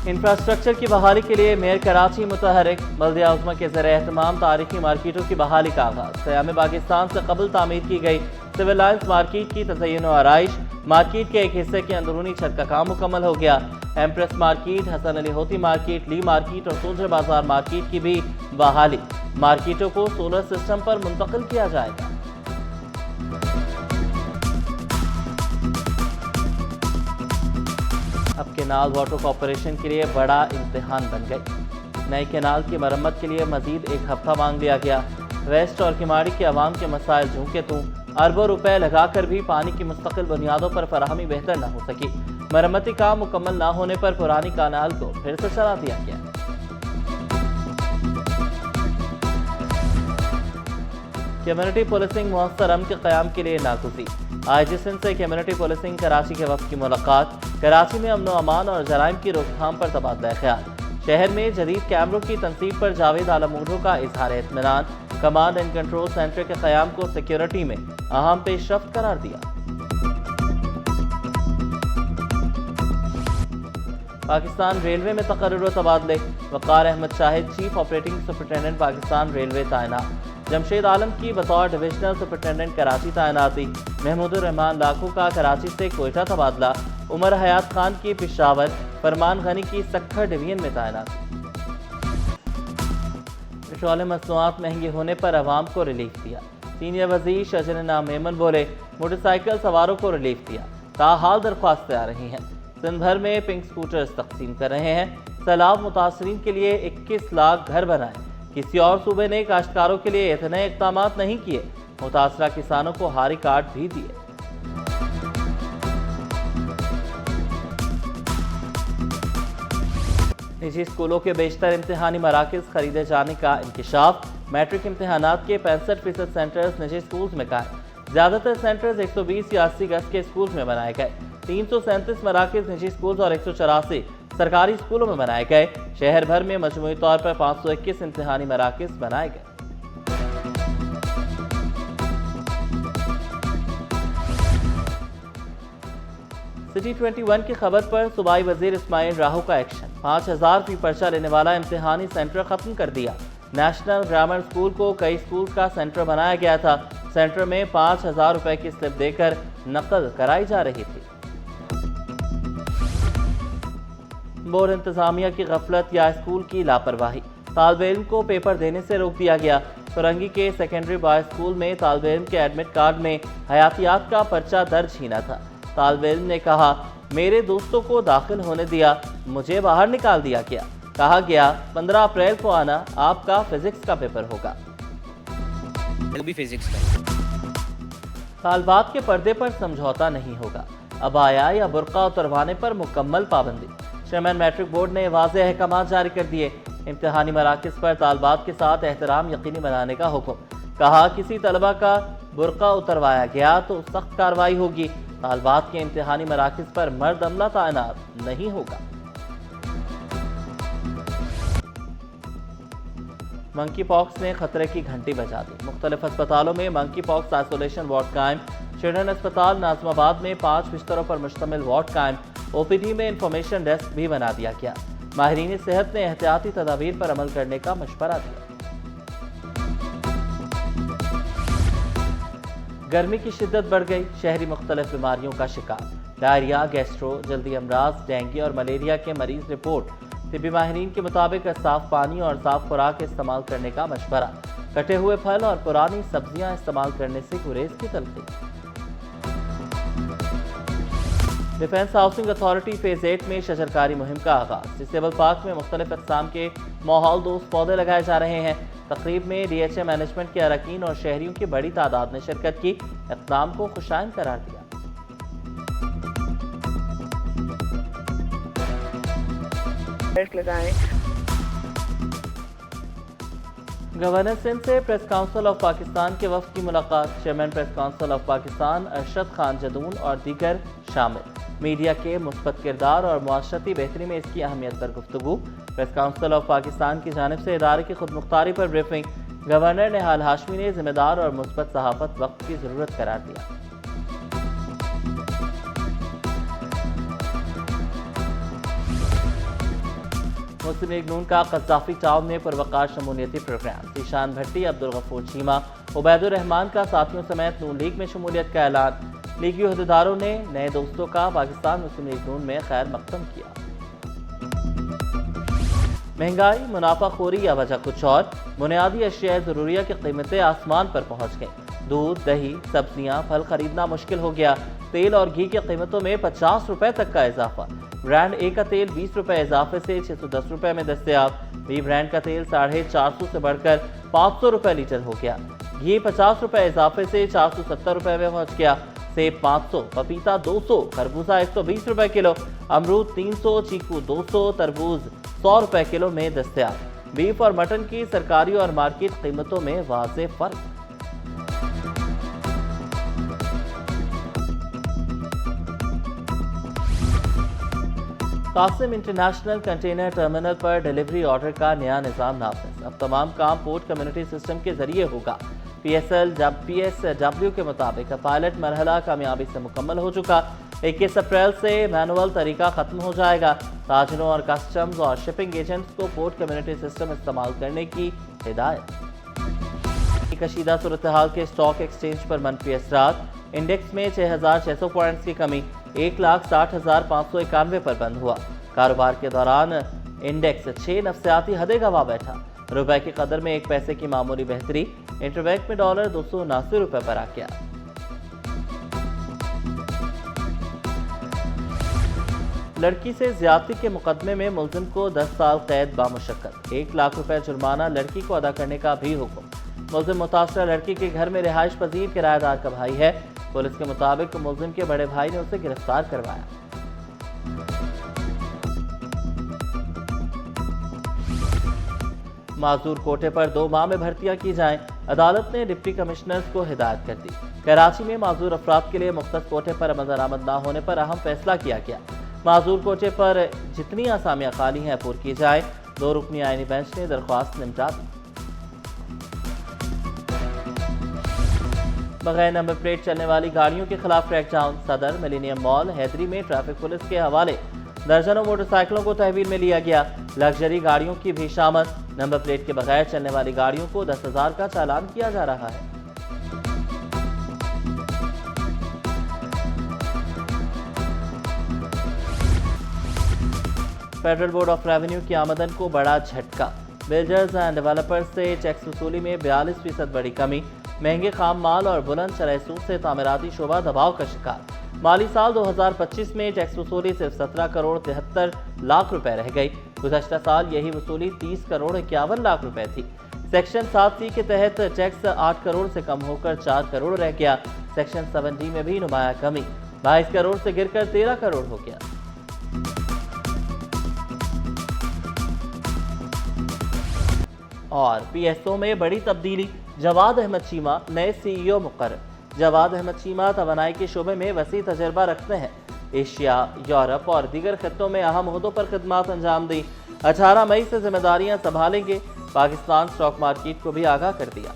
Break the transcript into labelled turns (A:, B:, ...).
A: Infrastructure की बहाली के लिए मेयर कराची मुतहरिक, बल्दिया उज़्मा के ज़रिए एहतमाम तारीखी मार्केटों की बहाली का आगाज़। क़याम पाकिस्तान से कबल तामीर की गई सिविल लाइन्स मार्केट की तज़य्युन व आराइश, मार्केट के एक हिस्से के अंदरूनी छत का काम मुकम्मल हो गया। एम्प्रेस मार्केट, हसन अली होती मार्केट, ली मार्केट और सोल्जर बाजार मार्केट की भी बहाली। मार्केटों को सोलर सिस्टम पर मुंतकिल किया जाएगा। अब केनाल वाटर कॉरपोरेशन के लिए बड़ा इम्तिहान बन गई। नए केनाल की मरम्मत के लिए मजीद एक हफ्ता मांग लिया गया। वेस्ट और किमाड़ी के अवाम के मसाइल झूके तू, अरबों रुपए लगाकर भी पानी की मुस्तकिल बुनियादों पर फराहमी बेहतर न हो सकी। मरम्मती काम मुकम्मल न होने पर पुरानी केनाल को फिर से चला दिया गया। कम्युनिटी पुलिसिंग मुअस्सर के क़याम के लिए नागुज़ी। IG सिंध से कम्युनिटी पुलिसिंग कराची के वफ़द की मुलाकात। कराची में अमन व अमान और जराइम की रोकथाम पर तबादला ख्याल। शहर में जदीद कैमरों की तनसीब पर जावेद आलमूढ़ो का इजहार इत्मीनान। कमांड एंड कंट्रोल सेंटर के क़याम को सिक्योरिटी में अहम पेशरफ्त करार दिया। पाकिस्तान रेलवे में तकर्रुर व तबादले। Waqar Ahmed Shahid chief operating superintendent Pakistan railway तैनात। जमशेद आलम की बतौर डिविजनल सुपरिटेंडेंट कराची तैनाती। महमूदुर रहमान लाखों का कराची से कोयटा तबादला। उमर हयात खान की पेशावर, फरमान गनी की सक्खर डिवीजन में तैनाती। पेट्रोल मसनूआत महंगे होने पर अवाम को रिलीफ दिया। सीनियर वजीर शजन नाम मेमन बोले, मोटरसाइकिल सवारों को रिलीफ दिया। ताहाल दरख्वास्तें आ रही हैं। सिंध भर में पिंक स्कूटर्स तकसीम कर रहे हैं। सैलाब मुतासरीन के लिए 21 लाख घर बनाए। किसी और सूबे ने काश्तकारों के लिए इतने इक़दाम नहीं किए। मुतासरा किसानों को हारी कार्ड भी दिए। निजी स्कूलों के बेशतर इम्तिहानी मराकज़ खरीदे जाने का इंकशाफ। मैट्रिक इम्तिहानात के 65% सेंटर्स निजी स्कूल्स में कायम। ज़्यादातर सेंटर्स 120 या 80 गज के स्कूल्स में बनाए गए। 337 मराकज़ निजी स्कूल्स और 184 सरकारी स्कूलों में बनाए गए। शहर भर में मजमूई तौर पर 521 इम्तिहानी मराकज़ बनाए गए। सिटी 21 की खबर पर सूबाई वजीर इस्माइल राहू का एक्शन। 5000 फी पर्चा लेने वाला इम्तिहानी सेंटर खत्म कर दिया। नेशनल ग्रामर स्कूल को कई स्कूल का सेंटर बनाया गया था। सेंटर में 5000 रुपए की स्लिप देकर नकल कराई जा रही थी। बोर्ड इंतजामिया की गफलत या स्कूल की लापरवाही। तालिबे इल्म को पेपर देने से रोक दिया गया। फरंगी के सेकेंडरी बॉयज स्कूल में तालिबे इल्म के एडमिट कार्ड में हयातियात का पर्चा दर्ज छीना था। तालिबे इल्म ने कहा, मेरे दोस्तों को दाखिल होने दिया, मुझे बाहर निकाल दिया गया। कहा गया 15 अप्रैल को आना, आपका फिजिक्स का पेपर होगा।
B: फिजिक्स का
A: तालबात के पर्दे पर समझौता नहीं होगा। अबाया या बुर्का उतरवाने पर मुकम्मल पाबंदी। चेयरमैन मैट्रिक बोर्ड ने वाज़ेह अहकाम जारी कर दिए। इम्तिहानी मराकज़ पर तालबात के साथ एहतराम यकीनी बनाने का हुक्म। कहा, किसी तलबा का बुर्का उतरवाया गया तो सख्त कार्रवाई होगी। तालबात के इम्तिहानी मराकज़ पर मर्द अमला तैनात नहीं होगा। मंकी पॉक्स ने खतरे की घंटी बजा दी। मुख्तलिफ अस्पतालों में मंकी पॉक्स आइसोलेशन वार्ड कायम। चिल्ड्रन अस्पताल नाज़िमाबाद में 5 बिस्तरों पर मुश्तमिल वार्ड कायम। OPD में इंफॉर्मेशन डेस्क भी बना दिया गया। माहिरीन सेहत ने एहतियाती तदाबीर पर अमल करने का मशवरा दिया। गर्मी की शिद्दत बढ़ गई। शहरी मुख्तलिफ बीमारियों का शिकार। डायरिया, गैस्ट्रो, जल्दी अमराज, डेंगू और मलेरिया के मरीज रिपोर्ट। तिब्बी माहिरीन के मुताबिक साफ पानी और साफ खुराक इस्तेमाल करने का मशवरा। कटे हुए फल और पुरानी सब्जियां इस्तेमाल करने से गुरेज की तलकीन। डिफेंस हाउसिंग अथॉरिटी फेज 8 में शजरकारी मुहिम का आगाज। डिसेबल पार्क में मुख्तलिफ अक़साम के माहौल दोस्त पौधे लगाए जा रहे हैं। तकरीब में DHA मैनेजमेंट के अरकान और शहरियों की बड़ी तादाद ने शिरकत की। इक़दाम को खुशाइन करार दिया। गवर्नर सिंध से प्रेस काउंसिल ऑफ पाकिस्तान के वफ़द की मुलाकात। Chairman press council of Pakistan Arshad Khan Jadoon और दीगर शामिल। मीडिया के मुस्बत किरदार और मुआशरती बेहतरी में इसकी अहमियत पर गुफ्तगू। प्रेस काउंसिल ऑफ पाकिस्तान की जानिब से इदारे की खुद मुख्तारी पर ब्रीफिंग। गवर्नर निहाल हाशमी ने जिम्मेदार और मुस्बत सहाफत वक्त की ज़रूरत करार दिया। मुस्लिम लीग नून का कज़ाफी टाउन में पुरवकार शमूलियती प्रोग्राम। ज़ीशान भट्टी, अब्दुल गफूर चीमा, उबैदुर रहमान का साथियों समेत नून लीग में शमूलियत का ऐलान। लीगी अहदेदारों ने नए दोस्तों का पाकिस्तान मुस्लिम लीग नून में खैर मकदम किया। महंगाई, मुनाफाखोरी या वजह कुछ और, बुनियादी अशिया ज़रूरिया की कीमतें आसमान पर पहुंच गईं। दूध, दही, सब्जियां, फल खरीदना मुश्किल हो गया। तेल और घी की कीमतों में 50 रुपए तक का इजाफा। ब्रांड ए का तेल 20 रुपए इजाफे से 610 रुपए में दस्तयाब। बी ब्रांड का तेल 450 से बढ़कर 500 रुपए लीटर हो गया। घी 50 रुपए इजाफे से 470 रुपए में पहुंच गया। सेब 500, पपीता 200, खरबूजा 120 रुपए किलो, अमरूद 300, चीकू 200, तरबूज 100 रुपए किलो में दस्तयाब। बीफ और मटन की सरकारी और मार्केट कीमतों में वाज़ेह फर्क। कासिम इंटरनेशनल कंटेनर टर्मिनल पर डिलीवरी ऑर्डर का नया निज़ाम नाफिज। अब तमाम काम पोर्ट कम्युनिटी सिस्टम के जरिए होगा। PSW के मुताबिक पायलट मरहला कामयाबी से मुकम्मल हो चुका। 21 अप्रैल से मैनुअल तरीका खत्म हो जाएगा। ताजरों और कस्टम्स और शिपिंग एजेंट्स को पोर्ट कम्युनिटी सिस्टम इस्तेमाल करने की हिदायत। कशीदा सूरत हाल के स्टॉक एक्सचेंज पर मनफी असरात। इंडेक्स में 6,600 पॉइंट्स की कमी 1,60,591 पर बंद हुआ। कारोबार के दौरान इंडेक्स 6 नफ्सियाती हदें गंवा बैठा। रुपए की कदर में 1 पैसे की मामूली बेहतरी। इंटरबैंक में डॉलर 279 रुपए पर आ गया। लड़की से ज्यादती के मुकदमे में मुलजिम को 10 साल कैद बामुशक्कत। 1 लाख रुपए जुर्माना लड़की को अदा करने का भी हुक्म। मुलजिम मुतासरा लड़की के घर में रिहाइश पजीर किराएदार का भाई है। पुलिस के मुताबिक मुलजिम के बड़े भाई ने उसे गिरफ्तार करवाया। माजूर कोटे पर 2 माह में भर्तियां की जाएं। अदालत ने डिप्टी कमिश्नर्स को हिदायत कर दी। कराची में माजूर अफराद के लिए मुख्तस कोटे पर अमल दरामद न होने पर अहम फैसला किया गया। माजूर कोटे पर जितनी आसामियां खाली हैं पूरी की जाए। 2 रुकनी आईनी बेंच ने दरख्वास्त निपटा दी। बगैर नंबर प्लेट चलने वाली गाड़ियों के खिलाफ क्रैकडाउन। सदर, मिलेनियम मॉल, हैदरी में ट्रैफिक पुलिस के हवाले दर्जनों मोटरसाइकिलों को तहवील में लिया गया। लग्जरी गाड़ियों की भी शामल। नंबर प्लेट के बगैर चलने वाली गाड़ियों को 10,000 का चालान किया जा रहा है। फेडरल बोर्ड ऑफ रेवेन्यू की आमदन को बड़ा झटका। बिल्डर्स एंड डेवलपर्स से टैक्स वसूली में 42% बड़ी कमी। महंगे खाम माल और बुलंद शरह सूद से तामीराती शोबा दबाव का शिकार। माली साल 2025 में टैक्स वसूली सिर्फ 17 करोड़ 73 लाख रुपए रह गई। गुज़श्ता साल यही वसूली 30 करोड़ 51 लाख रुपए थी। सेक्शन 7C के तहत टैक्स 8 करोड़ से कम होकर 4 करोड़ रह गया। सेक्शन 7D में भी नुमाया कमी 22 करोड़ से गिरकर 13 करोड़ हो गया। और PSO में बड़ी तब्दीली। जवाद अहमद चीमा नए CEO मुकर्रर। जवाद अहमद चीमा तवानाई के शोबे में वसी तजर्बा रखते हैं। एशिया, यूरोप और दीगर खित्तों में अहम ओहदों पर खिदमत अंजाम दी। 18 मई से जिम्मेदारियां संभालेंगे। पाकिस्तान स्टॉक मार्केट को भी आगाह कर दिया।